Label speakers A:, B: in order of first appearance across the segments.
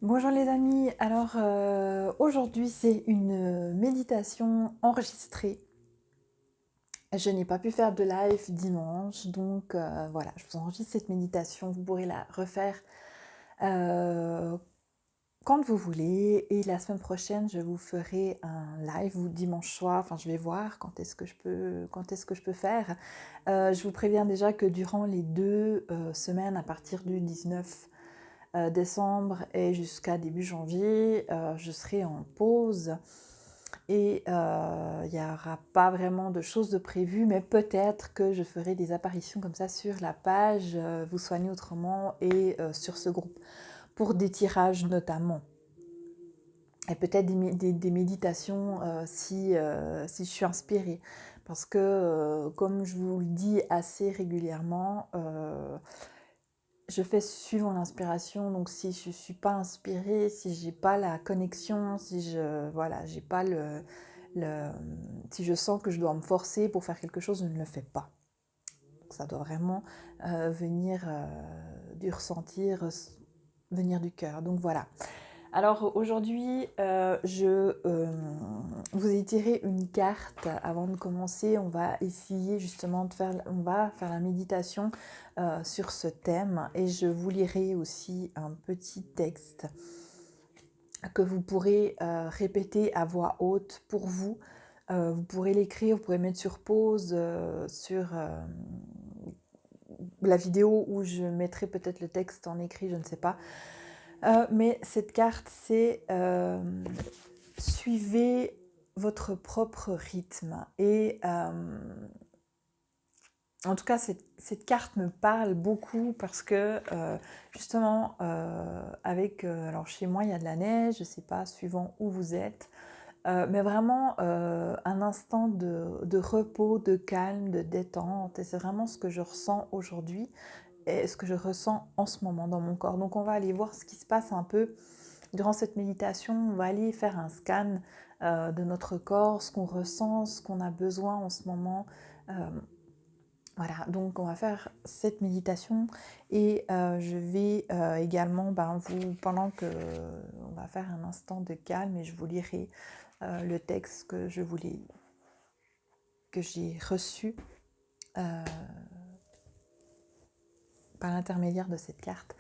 A: Bonjour les amis, alors aujourd'hui c'est une méditation enregistrée. Je n'ai pas pu faire de live dimanche, donc voilà, je vous enregistre cette méditation, vous pourrez la refaire euh, quand vous voulez. Et la semaine prochaine, je vous ferai un live ou dimanche soir, enfin je vais voir quand est-ce que je peux faire. Je vous préviens déjà que durant les 2 semaines, à partir du 19 décembre et jusqu'à début janvier, je serai en pause et il n'y aura pas vraiment de choses de prévues, mais peut-être que je ferai des apparitions comme ça sur la page Vous soignez autrement et sur ce groupe, pour des tirages notamment. Et peut-être des méditations si je suis inspirée. Parce que, comme je vous le dis assez régulièrement, je fais suivant l'inspiration, donc si je ne suis pas inspirée, si j'ai pas la connexion, si je voilà, j'ai pas le si je sens que je dois me forcer pour faire quelque chose, je ne le fais pas. Donc ça doit vraiment venir du ressentir, venir du cœur. Donc voilà. Alors aujourd'hui, je vous ai tiré une carte avant de commencer. On va essayer justement on va faire la méditation sur ce thème et je vous lirai aussi un petit texte que vous pourrez répéter à voix haute pour vous. Vous pourrez l'écrire, vous pourrez mettre sur pause sur la vidéo où je mettrai peut-être le texte en écrit, je ne sais pas. Mais cette carte, c'est suivez votre propre rythme. Et en tout cas, cette carte me parle beaucoup parce que justement, alors chez moi, il y a de la neige, je ne sais pas, suivant où vous êtes, mais vraiment un instant de repos, de calme, de détente. Et c'est vraiment ce que je ressens aujourd'hui et ce que je ressens en ce moment dans mon corps. Donc on va aller voir ce qui se passe un peu durant cette méditation. On va aller faire un scan de notre corps, ce qu'on ressent, ce qu'on a besoin en ce moment. Voilà, donc on va faire cette méditation et je vais également, pendant que on va faire un instant de calme et je vous lirai le texte que j'ai reçu par l'intermédiaire de cette carte.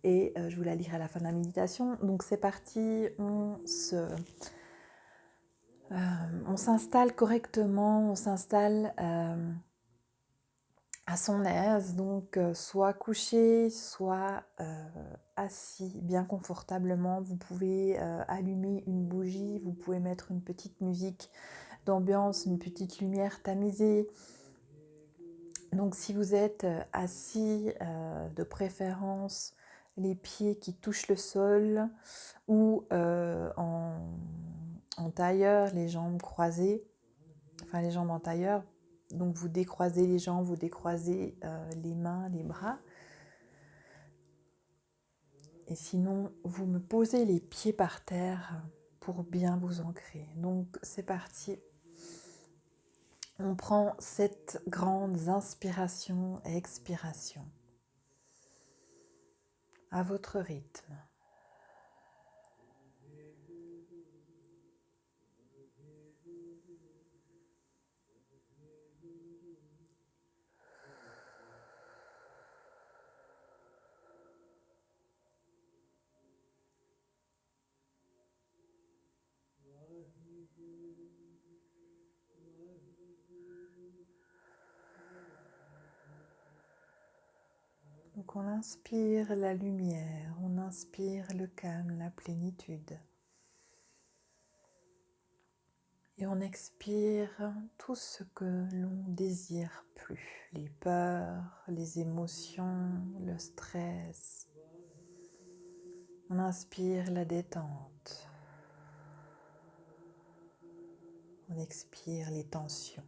A: Et je vous la lirai à la fin de la méditation. Donc c'est parti, on s'installe correctement, on s'installe à son aise, donc soit couché, soit assis bien confortablement. Vous pouvez allumer une bougie, vous pouvez mettre une petite musique d'ambiance, une petite lumière tamisée. Donc si vous êtes assis, de préférence les pieds qui touchent le sol ou en tailleur, les jambes croisées, enfin les jambes en tailleur, donc vous décroisez les jambes, vous décroisez les mains, les bras. Et sinon, vous me posez les pieds par terre pour bien vous ancrer. Donc c'est parti. On prend 7 grandes inspirations et expirations à votre rythme. Donc on inspire la lumière, on inspire le calme, la plénitude. Et on expire tout ce que l'on désire plus, les peurs, les émotions, le stress. On inspire la détente. On expire les tensions.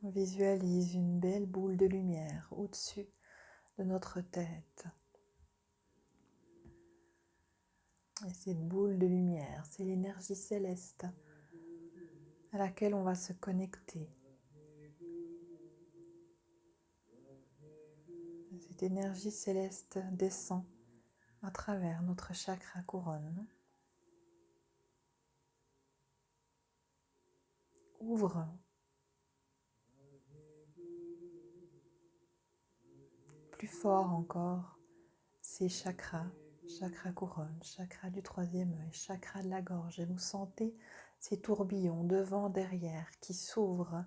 A: On visualise une belle boule de lumière au-dessus de notre tête. Et cette boule de lumière, c'est l'énergie céleste à laquelle on va se connecter. Cette énergie céleste descend à travers notre chakra couronne, ouvre plus fort encore ces chakras, chakra couronne, chakra du troisième œil, chakra de la gorge, et vous sentez ces tourbillons devant, derrière, qui s'ouvrent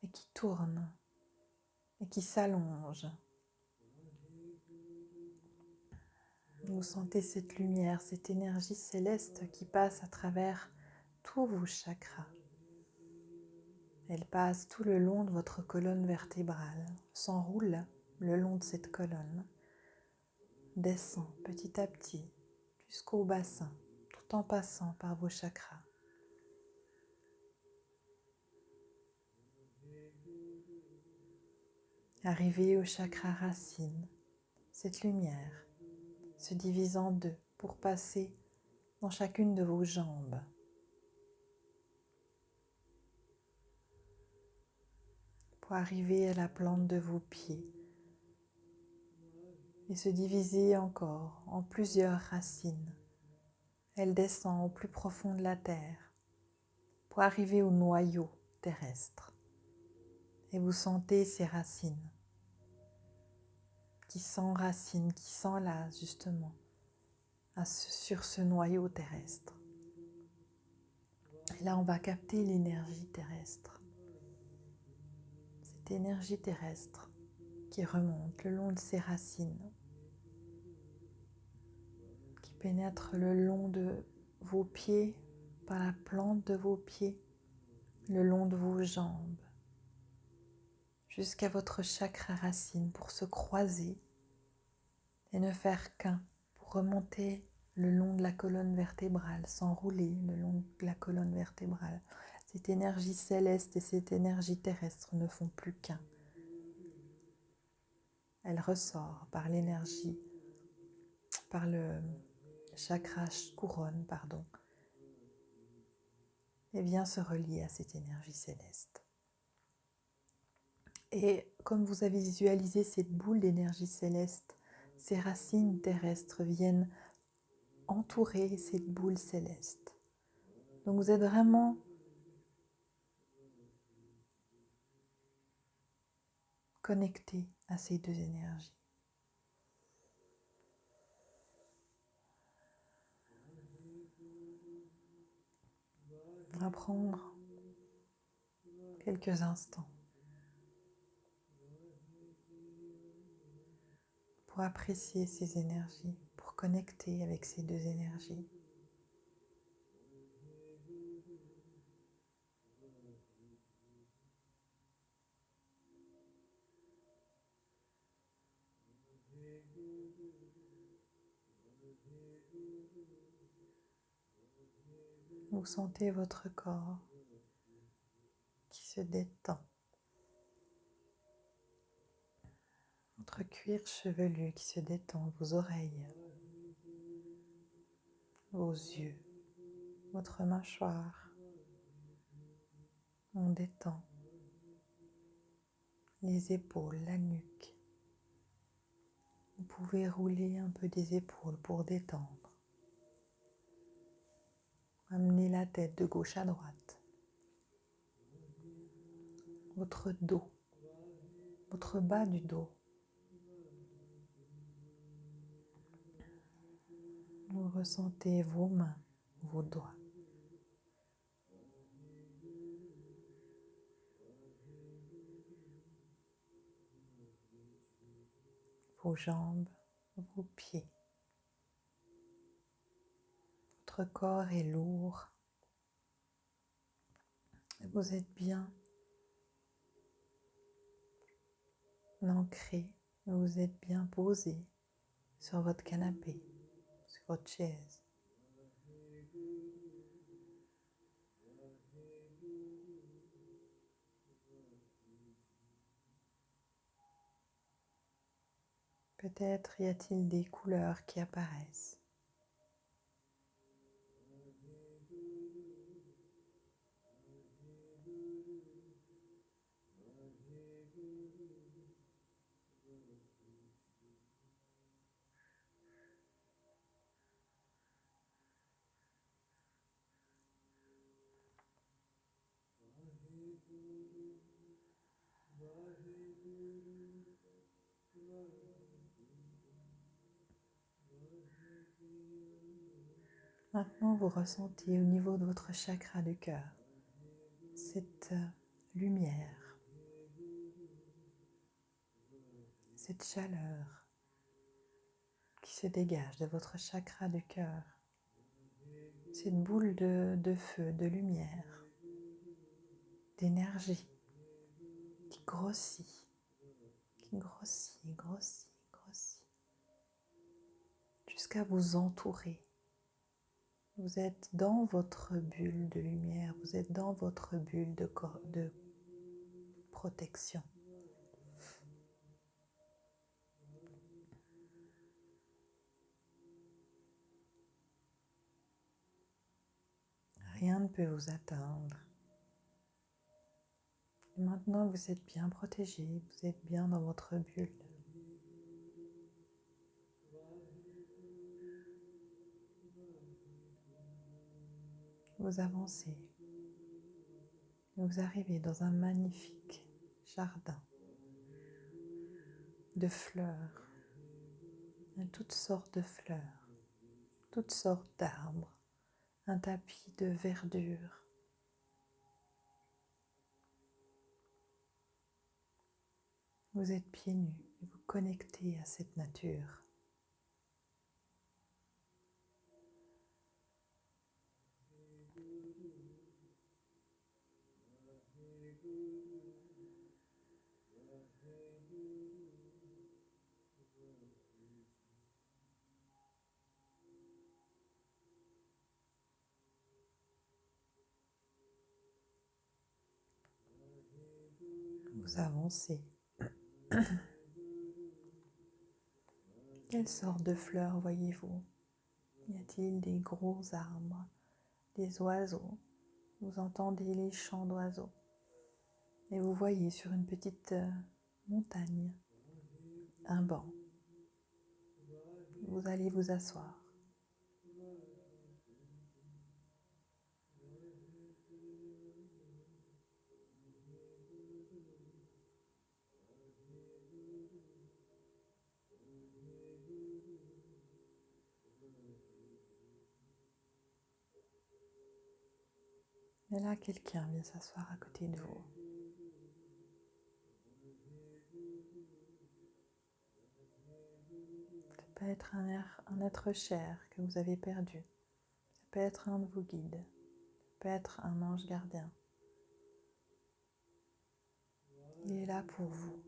A: et qui tournent et qui s'allongent. Vous sentez cette lumière, cette énergie céleste qui passe à travers tous vos chakras. Elle passe tout le long de votre colonne vertébrale, s'enroule le long de cette colonne, descend petit à petit jusqu'au bassin, tout en passant par vos chakras. Arrivé au chakra racine, cette lumière se divise en deux pour passer dans chacune de vos jambes. Pour arriver à la plante de vos pieds et se diviser encore en plusieurs racines. Elle descend au plus profond de la terre pour arriver au noyau terrestre. Et vous sentez ces racines qui s'enracinent, qui s'enlacent justement sur ce noyau terrestre. Et là, on va capter l'énergie terrestre. Cette énergie terrestre qui remonte le long de ces racines, qui pénètre le long de vos pieds, par la plante de vos pieds, le long de vos jambes, jusqu'à votre chakra racine pour se croiser et ne faire qu'un, pour remonter le long de la colonne vertébrale, s'enrouler le long de la colonne vertébrale. Cette énergie céleste et cette énergie terrestre ne font plus qu'un. Elle ressort par l'énergie, par le chakra couronne, et vient se relier à cette énergie céleste. Et comme vous avez visualisé cette boule d'énergie céleste, ces racines terrestres viennent entourer cette boule céleste. Donc vous êtes vraiment connecté à ces deux énergies. On va prendre quelques instants pour apprécier ces énergies, pour connecter avec ces deux énergies. Vous sentez votre corps qui se détend, votre cuir chevelu qui se détend, vos oreilles, vos yeux, votre mâchoire. On détend les épaules, la nuque. Vous pouvez rouler un peu des épaules pour détendre. Amenez la tête de gauche à droite. Votre dos, votre bas du dos. Vous ressentez vos mains, vos doigts. Vos jambes, vos pieds. Votre corps est lourd. Vous êtes bien ancré, vous êtes bien posé sur votre canapé, sur votre chaise. Peut-être y a-t-il des couleurs qui apparaissent. Maintenant, vous ressentez au niveau de votre chakra du cœur cette lumière, cette chaleur qui se dégage de votre chakra du cœur, cette boule de feu, de lumière, d'énergie qui grossit, grossit, jusqu'à vous entourer. Vous êtes dans votre bulle de lumière, vous êtes dans votre bulle de protection. Rien ne peut vous atteindre. Et maintenant, vous êtes bien protégé, vous êtes bien dans votre bulle. Vous avancez. Vous arrivez dans un magnifique jardin de fleurs, de toutes sortes de fleurs, toutes sortes d'arbres, un tapis de verdure. Vous êtes pieds nus et vous connectez à cette nature. Vous avancez. Quelle sorte de fleurs voyez-vous? Y a-t-il des gros arbres, des oiseaux? Vous entendez les chants d'oiseaux. Et vous voyez sur une petite montagne un banc. Vous allez vous asseoir. Et là, quelqu'un vient s'asseoir à côté de vous. Ça peut être un être cher que vous avez perdu. Ça peut être un de vos guides. Ça peut être un ange gardien. Il est là pour vous.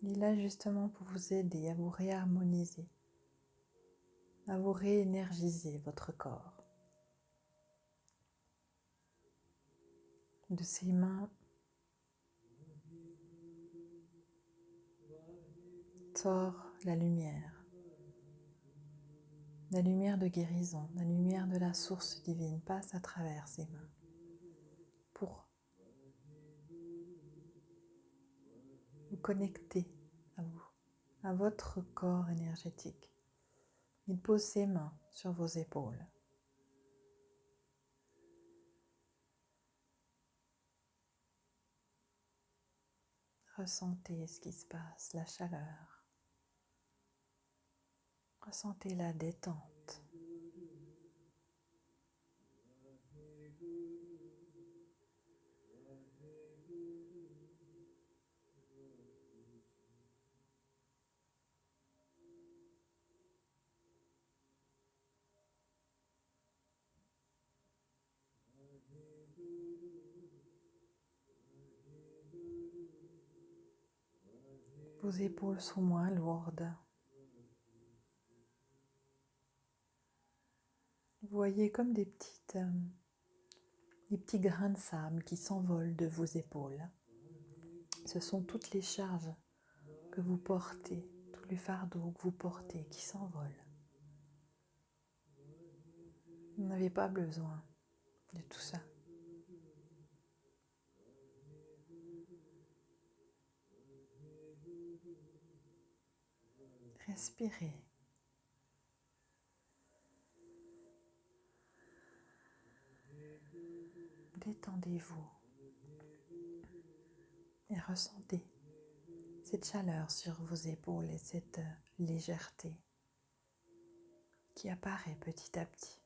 A: Il est là justement pour vous aider à vous réharmoniser, à vous réénergiser votre corps. De ses mains sort la lumière de guérison, la lumière de la source divine passe à travers ses mains pour vous connecter à vous, à votre corps énergétique. Il pose ses mains sur vos épaules. Ressentez ce qui se passe, la chaleur. Ressentez la détente. Vos épaules sont moins lourdes. Vous voyez comme des petits grains de sable qui s'envolent de vos épaules. Ce sont toutes les charges que vous portez, tous les fardeaux que vous portez qui s'envolent. Vous n'avez pas besoin de tout ça. Respirez. détendez-vous et ressentez cette chaleur sur vos épaules et cette légèreté qui apparaît petit à petit.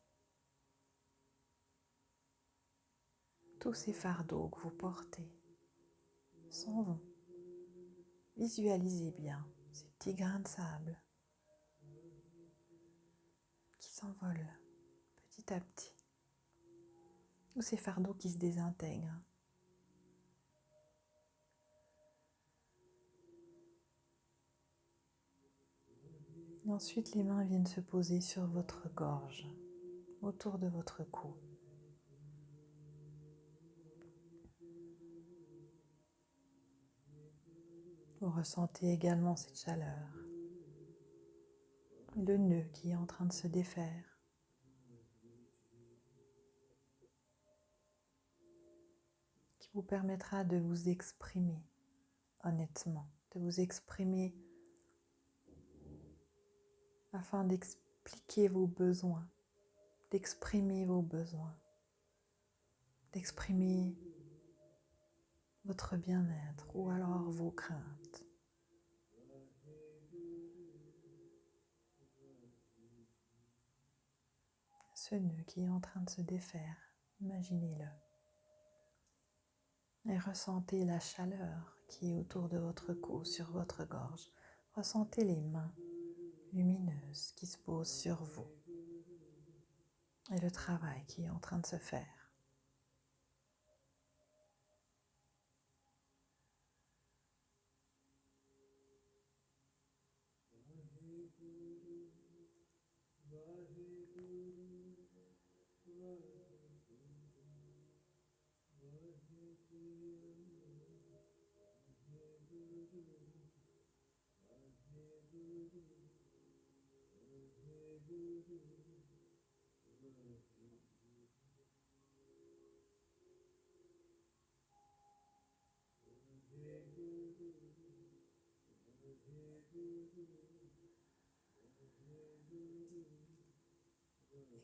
A: Tous ces fardeaux que vous portez s'en vont. Visualisez bien ces petits grains de sable qui s'envolent petit à petit. Tous ces fardeaux qui se désintègrent. Et ensuite, les mains viennent se poser sur votre gorge, autour de votre cou. Vous ressentez également cette chaleur, le nœud qui est en train de se défaire. Qui vous permettra de vous exprimer honnêtement, de vous exprimer afin d'expliquer vos besoins, d'exprimer vos besoins, d'exprimer votre bien-être ou alors vos craintes. Ce nœud qui est en train de se défaire, imaginez-le. Et ressentez la chaleur qui est autour de votre cou, sur votre gorge. Ressentez les mains lumineuses qui se posent sur vous et le travail qui est en train de se faire.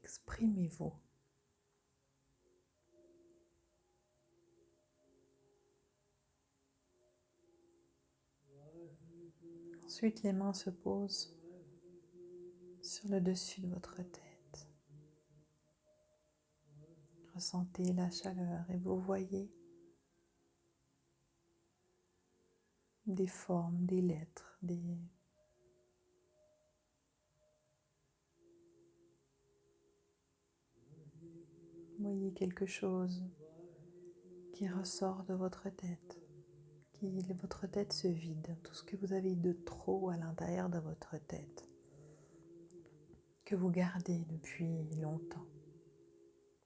A: Exprimez-vous. Ensuite, les mains se posent sur le dessus de votre tête. Ressentez la chaleur et vous voyez des formes, des lettres, vous voyez quelque chose qui ressort de votre tête, votre tête se vide, tout ce que vous avez de trop à l'intérieur de votre tête, que vous gardez depuis longtemps,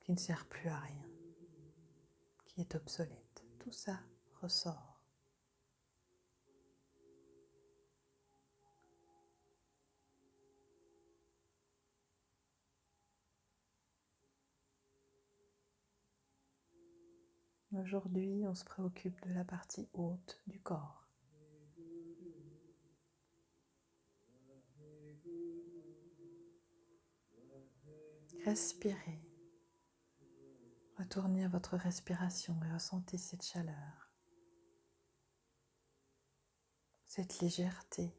A: qui ne sert plus à rien, qui est obsolète. Tout ça ressort. Aujourd'hui, on se préoccupe de la partie haute du corps. Respirez. Retournez à votre respiration et ressentez cette chaleur, cette légèreté.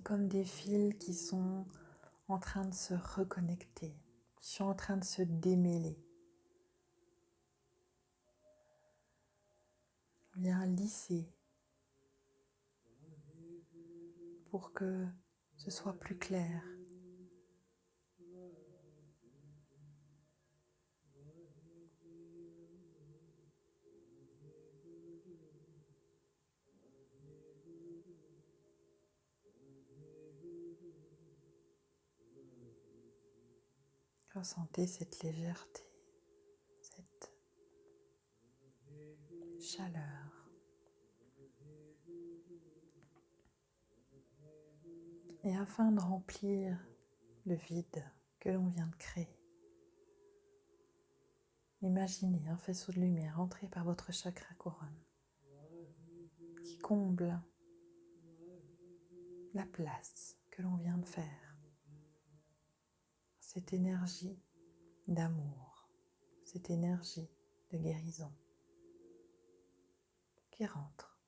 A: Comme des fils qui sont en train de se reconnecter, qui sont en train de se démêler. Bien lisser pour que ce soit plus clair. Ressentez cette légèreté, cette chaleur. Et afin de remplir le vide que l'on vient de créer, imaginez un faisceau de lumière entré par votre chakra couronne qui comble la place que l'on vient de faire. Cette énergie d'amour, cette énergie de guérison qui rentre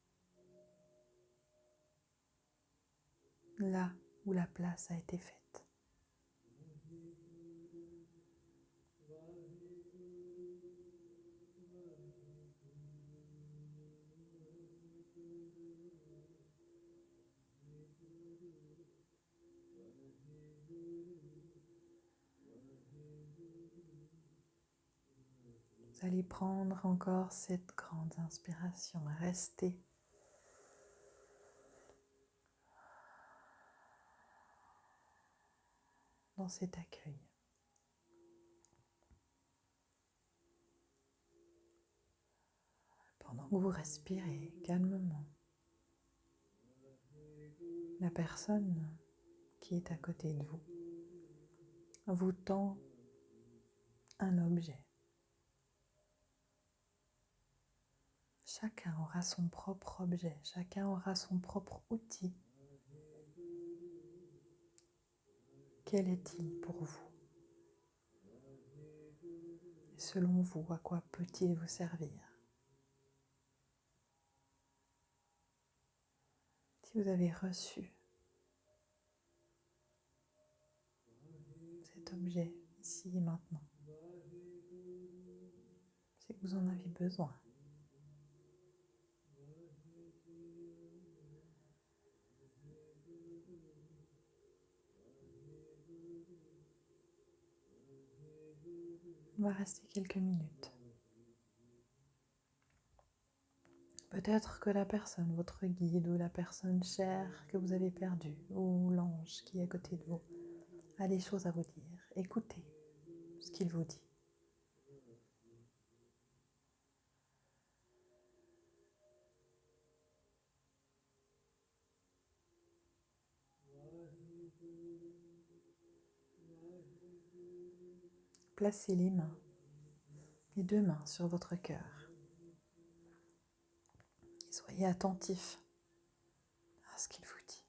A: là où la place a été faite. Vous allez prendre encore cette grande inspiration et rester dans cet accueil. Pendant que vous respirez calmement, la personne qui est à côté de vous tend un objet. Chacun aura son propre objet, chacun aura son propre outil. Quel est-il pour vous? Et selon vous, à quoi peut-il vous servir? Si vous avez reçu cet objet ici et maintenant, c'est que vous en avez besoin. On va rester quelques minutes. Peut-être que la personne, votre guide ou la personne chère que vous avez perdue ou l'ange qui est à côté de vous a des choses à vous dire. Écoutez ce qu'il vous dit. Placez les deux mains sur votre cœur. Et soyez attentifs à ce qu'il vous dit.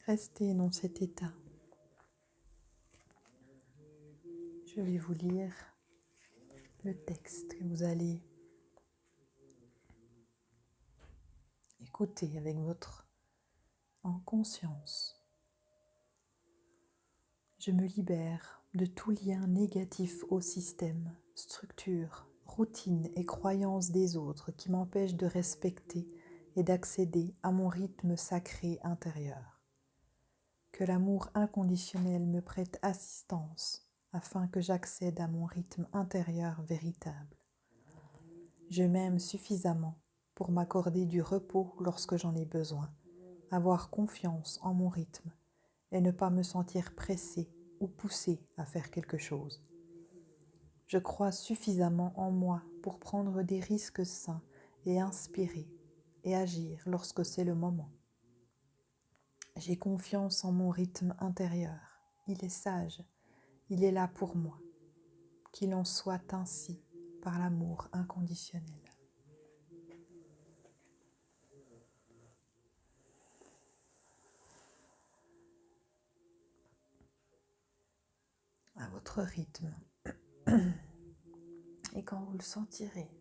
A: Restez dans cet état. Je vais vous lire le texte que vous allez écouter avec votre en conscience. Je me libère de tout lien négatif au système, structure, routine et croyances des autres qui m'empêchent de respecter et d'accéder à mon rythme sacré intérieur. Que l'amour inconditionnel me prête assistance afin que j'accède à mon rythme intérieur véritable. Je m'aime suffisamment pour m'accorder du repos lorsque j'en ai besoin, avoir confiance en mon rythme et ne pas me sentir pressée ou poussée à faire quelque chose. Je crois suffisamment en moi pour prendre des risques sains et inspirer et agir lorsque c'est le moment. J'ai confiance en mon rythme intérieur. Il est sage, il est là pour moi. Qu'il en soit ainsi par l'amour inconditionnel. À votre rythme. Et quand vous le sentirez,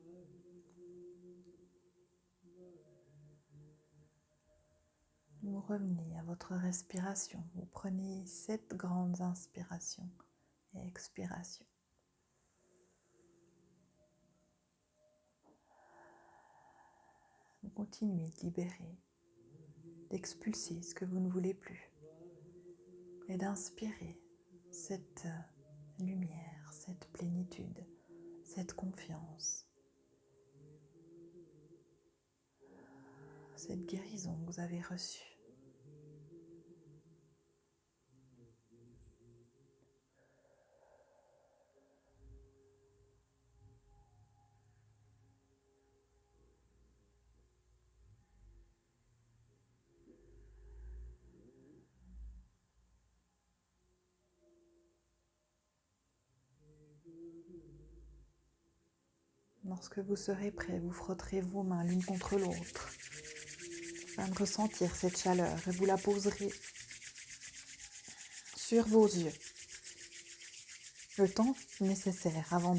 A: vous revenez à votre respiration. Vous prenez 7 grandes inspirations et expirations. Vous continuez de libérer, d'expulser ce que vous ne voulez plus. et d'inspirer cette lumière, cette plénitude, cette confiance, cette guérison que vous avez reçue. Lorsque vous serez prêt, vous frotterez vos mains l'une contre l'autre afin de ressentir cette chaleur et vous la poserez sur vos yeux. Le temps nécessaire avant de